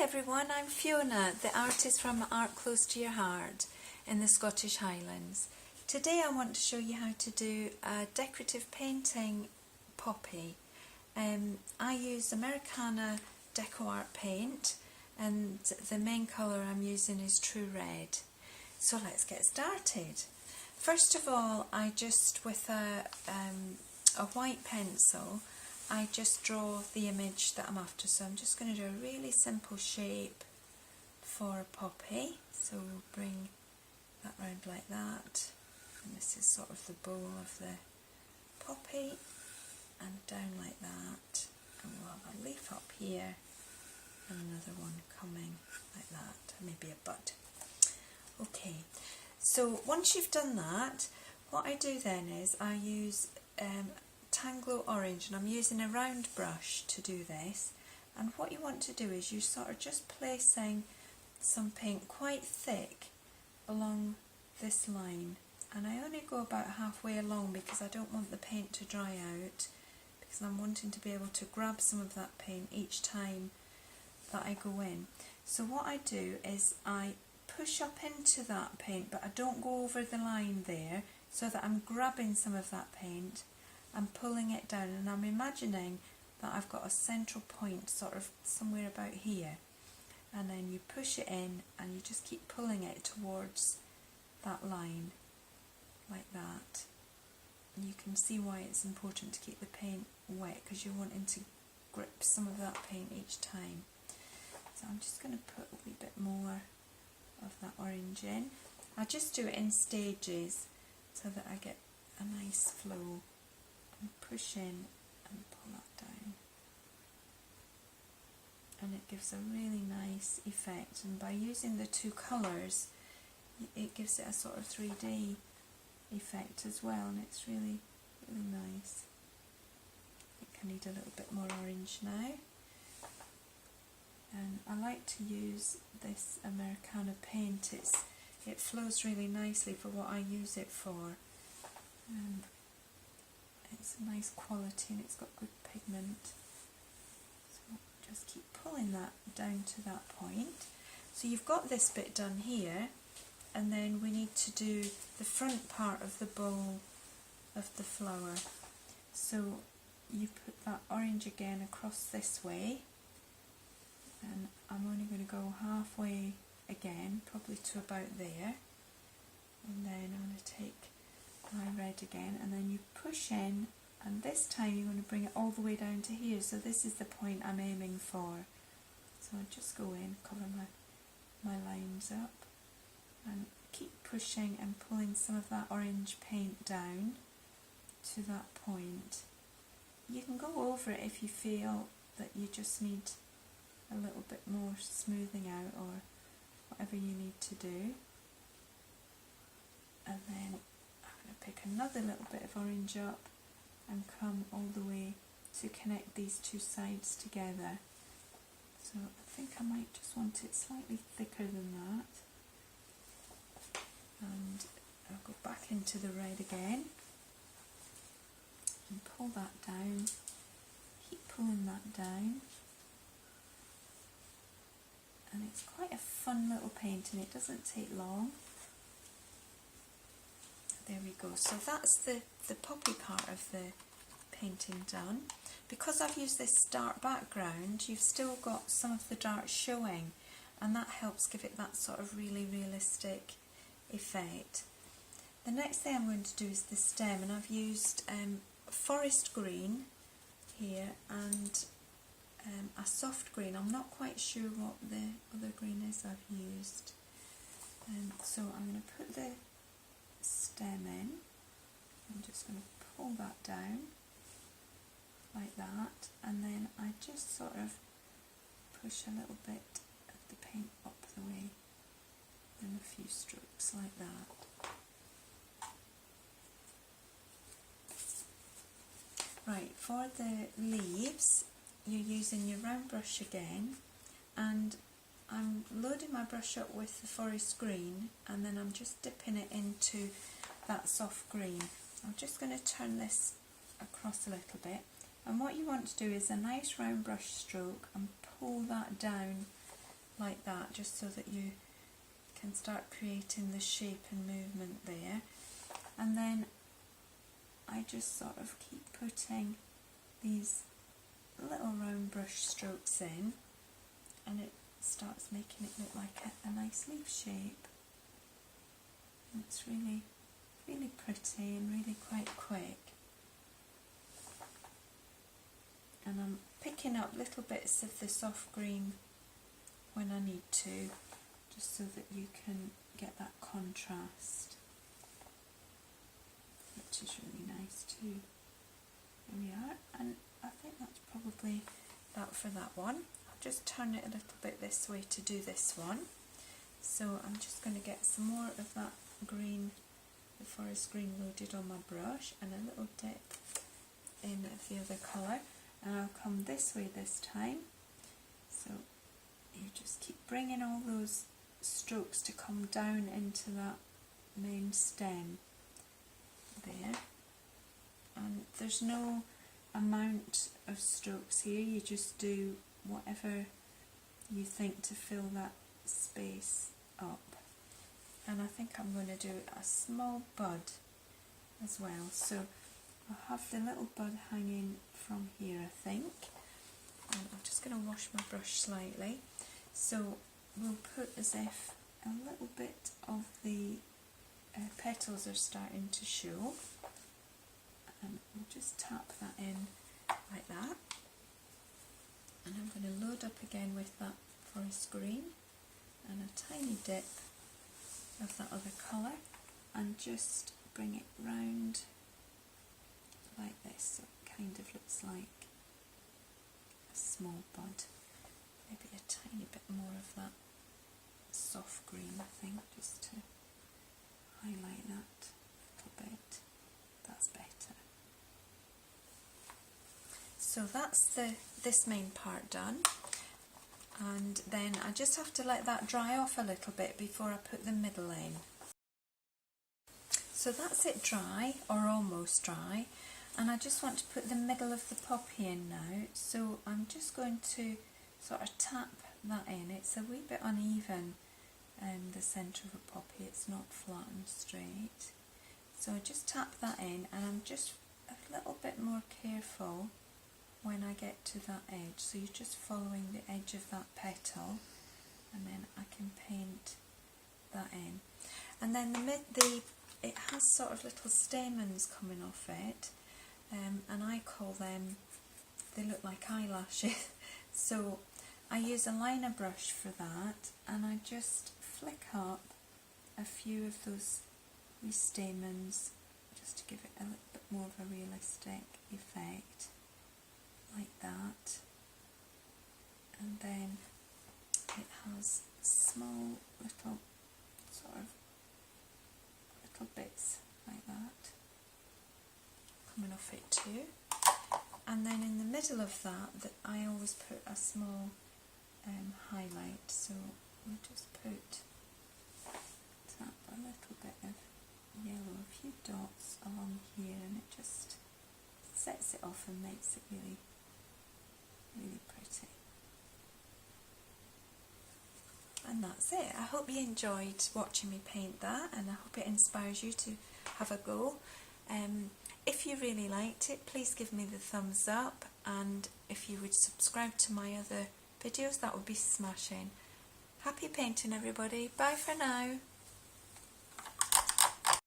everyone, I'm Fiona, the artist from Art Close to Your Heart in the Scottish Highlands. Today I want to show you how to do a decorative painting poppy. I use Americana DecoArt paint and the main colour I'm using is True Red. So let's get started. First of all, I just, with a white pencil, I just draw the image that I'm after. So I'm just going to do a really simple shape for a poppy. So we'll bring that round like that. And this is sort of the bowl of the poppy. And down like that. And we'll have a leaf up here. And another one coming like that. Maybe a bud. Okay. So once you've done that, what I do then is I use Tangle Orange, and I'm using a round brush to do this. And what you want to do is you sort of just placing some paint quite thick along this line, and I only go about halfway along because I don't want the paint to dry out, because I'm wanting to be able to grab some of that paint each time that I go in. So what I do is I push up into that paint, but I don't go over the line there, so that I'm grabbing some of that paint and pulling it down, and I'm imagining that I've got a central point sort of somewhere about here, and then you push it in and you just keep pulling it towards that line like that. And you can see why it's important to keep the paint wet, because you're wanting to grip some of that paint each time. So I'm just going to put a wee bit more of that orange in. I just do it in stages so that I get a nice flow. And push in and pull that down, and it gives a really nice effect. And by using the two colours, it gives it a sort of 3D effect as well, and it's really nice. I think I need a little bit more orange now, and I like to use this Americana paint. It flows really nicely for what I use it for. It's a nice quality and it's got good pigment. So just keep pulling that down to that point. So you've got this bit done here, and then we need to do the front part of the bowl of the flower. So you put that orange again across this way, and I'm only going to go halfway again, probably to about there, and then I'm going to take my red again, and then you push in, and this time you're going to bring it all the way down to here. So this is the point I'm aiming for. So I just go in, cover my lines up, and keep pushing and pulling some of that orange paint down to that point. You can go over it if you feel that you just need a little bit more smoothing out, or whatever you need to do. And then pick another little bit of orange up and come all the way to connect these two sides together. So I think I might just want it slightly thicker than that. And I'll go back into the red again and pull that down. Keep pulling that down. And it's quite a fun little paint, and it doesn't take long. There we go. So that's the poppy part of the painting done. Because I've used this dark background, you've still got some of the dark showing, and that helps give it that sort of really realistic effect. The next thing I'm going to do is the stem, and I've used forest green here and a soft green. I'm not quite sure what the other green is I've used. So I'm going to put the stem in. I'm just going to pull that down like that, and then I just sort of push a little bit of the paint up the way, then a few strokes like that. Right, for the leaves you're using your round brush again, and I'm loading my brush up with the forest green, and then I'm just dipping it into that soft green. I'm just going to turn this across a little bit, and what you want to do is a nice round brush stroke and pull that down like that, just so that you can start creating the shape and movement there. And then I just sort of keep putting these little round brush strokes in, and it starts making it look like a nice leaf shape. And it's really, really pretty and really quite quick. And I'm picking up little bits of the soft green when I need to, just so that you can get that contrast, which is really nice too. Here we are, and I think that's probably that for that one. I'll just turn it a little bit this way to do this one. So I'm just going to get some more of that green, the forest green loaded on my brush, and a little dip in of the other colour, and I'll come this way this time. So you just keep bringing all those strokes to come down into that main stem there, and there's no amount of strokes here, you just do whatever you think to fill that space up. And I think I'm going to do a small bud as well, so I'll have the little bud hanging from here, I think, and I'm just going to wash my brush slightly. So we'll put as if a little bit of the petals are starting to show, and we'll just tap that in like that, and I'm going to load up again with that forest green and a tiny dip of that other colour, and just bring it round like this, so it kind of looks like a small bud. Maybe a tiny bit more of that soft green, I think, just to highlight that a little bit. That's better. So that's this main part done, and then I just have to let that dry off a little bit before I put the middle in. So that's it dry, or almost dry, and I just want to put the middle of the poppy in now. So I'm just going to sort of tap that in. It's a wee bit uneven, the centre of a poppy, it's not flat and straight. So I just tap that in, and I'm just a little bit more careful when I get to that edge. So you're just following the edge of that petal, and then I can paint that in. And then it has sort of little stamens coming off it, and I call them, they look like eyelashes. So I use a liner brush for that, and I just flick up a few of those wee stamens just to give it a little bit more of a realistic effect, like that. And then it has small little sort of little bits like that coming off it too. And then in the middle of that I always put a small highlight, so we'll just tap a little bit of yellow, a few dots along here, and it just sets it off and makes it really, really pretty. And that's it. I hope you enjoyed watching me paint that, and I hope it inspires you to have a go. If you really liked it, please give me the thumbs up, and if you would subscribe to my other videos, that would be smashing. Happy painting, everybody. Bye for now.